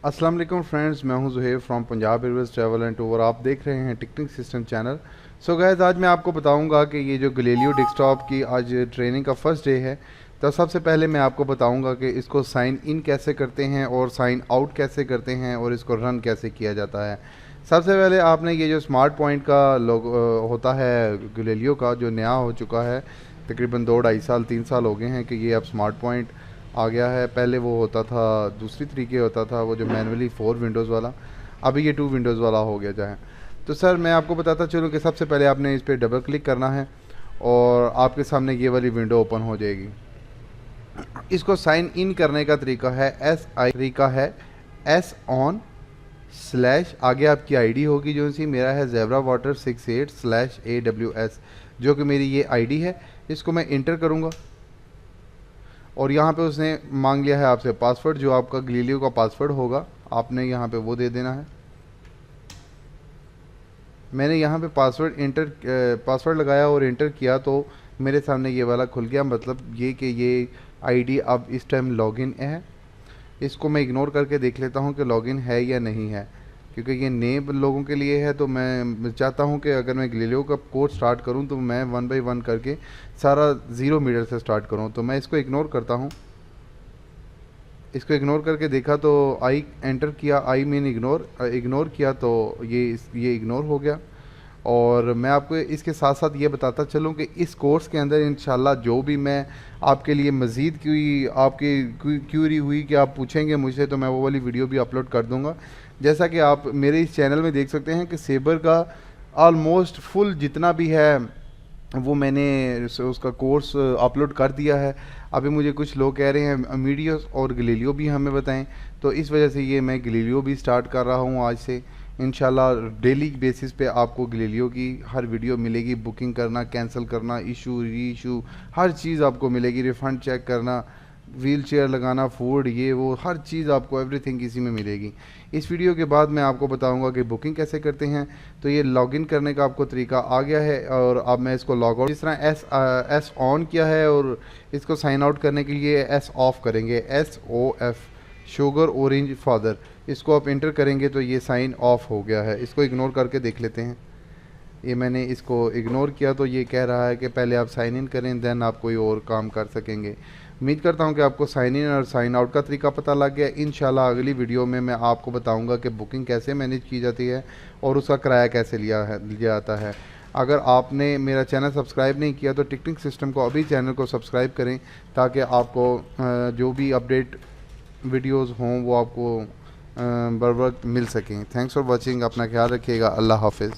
अस्सलाम वालेकुम फ्रेंड्स, मैं हूं Zuhaib from Punjab Airways travel and tour. आप देख रहे हैं ticketing system channel. So guys, आज मैं आपको बताऊंगा कि ये जो गैलीलियो डेस्कटॉप की आज ट्रेनिंग का फर्स्ट डे है। तो सबसे पहले मैं आपको बताऊंगा कि इसको साइन इन कैसे करते हैं और साइन आउट कैसे करते हैं और इसको रन कैसे किया जाता है। सबसे पहले आपने ये जो स्मार्ट पॉइंट का होता है गैलीलियो का, जो नया हो चुका है, तकरीबन 2 ढाई साल 3 साल हो गए हैं कि ये अब स्मार्ट पॉइंट आ गया है। पहले वो होता था दूसरी तरीके होता था, वो जो मैनुअली 4 विंडोज़ वाला, अभी ये 2 विंडोज़ वाला हो गया जाए। तो सर मैं आपको बताता चलूँ कि सबसे पहले आपने इस पर डबल क्लिक करना है और आपके सामने ये वाली विंडो ओपन हो जाएगी। इसको साइन इन करने का तरीका है एस ऑन स्लैश, आगे आपकी आईडी होगी जो सी मेरा है ज़ेब्रा वाटर 68/AWS, जो कि मेरी ये आईडी है। इसको मैं इंटर करूँगा और यहाँ पे उसने मांग लिया है आपसे पासवर्ड, जो आपका गैलीलियो का पासवर्ड होगा आपने यहाँ पे वो दे देना है। मैंने यहाँ पे पासवर्ड लगाया और इंटर किया तो मेरे सामने ये वाला खुल गया, मतलब ये कि ये आईडी अब इस टाइम लॉगिन है। इसको मैं इग्नोर करके देख लेता हूँ कि लॉगिन है या नहीं है, क्योंकि ये नए लोगों के लिए है। तो मैं चाहता हूँ कि अगर मैं गैलीलियो का कोर्स स्टार्ट करूँ तो मैं 1 बाय 1 करके सारा 0 मीटर से स्टार्ट करूँ। तो मैं इसको इग्नोर करता हूँ। इसको इग्नोर करके देखा तो आई एंटर किया, आई मीन इग्नोर किया तो ये इग्नोर हो गया। और मैं आपको इसके साथ साथ ये बताता चलूँ कि इस कोर्स के अंदर इंशाल्लाह जो भी मैं आपके लिए मज़ीद कोई आपकी क्यूरी हुई कि आप पूछेंगे मुझे, तो मैं वो वाली वीडियो भी अपलोड कर दूँगा। जैसा कि आप मेरे इस चैनल में देख सकते हैं कि सेबर का ऑलमोस्ट फुल जितना भी है वो मैंने उसका कोर्स अपलोड कर दिया है। अभी मुझे कुछ लोग कह रहे हैं मीडियोस और गैलीलियो भी हमें बताएं, तो इस वजह से ये मैं गैलीलियो भी स्टार्ट कर रहा हूँ आज से। इंशाल्लाह डेली बेसिस पे आपको गैलीलियो की हर वीडियो मिलेगी। बुकिंग करना, कैंसिल करना, इशू री इशू हर चीज़ आपको मिलेगी। रिफ़ंड चेक करना, व्हील चेयर लगाना, फूड, ये वो हर चीज़ आपको एवरीथिंग इसी में मिलेगी। इस वीडियो के बाद मैं आपको बताऊंगा कि बुकिंग कैसे करते हैं। तो ये लॉगिन करने का आपको तरीका आ गया है और अब मैं इसको लॉग आउट, जिस तरह एस ऑन किया है और इसको साइन आउट करने के लिए एस ऑफ करेंगे, SOF, शुगर ऑरेंज फादर। इसको आप इंटर करेंगे तो ये साइन ऑफ हो गया है। इसको इग्नोर करके देख लेते हैं। ये मैंने इसको इग्नोर किया तो ये कह रहा है कि पहले आप साइन इन करें, देन आप कोई और काम कर सकेंगे। उम्मीद करता हूं कि आपको साइन इन और साइन आउट का तरीका पता लग गया। इंशाल्लाह अगली वीडियो में मैं आपको बताऊंगा कि बुकिंग कैसे मैनेज की जाती है और उसका किराया कैसे लिया जाता है। अगर आपने मेरा चैनल सब्सक्राइब नहीं किया तो टिकटिंग सिस्टम को अभी चैनल को सब्सक्राइब करें, ताकि आपको जो भी अपडेट वीडियोज़ हों वो आपको बर वक्त मिल सकें। Thanks for watching. अपना ख्याल रखिएगा। अल्लाह हाफिज़।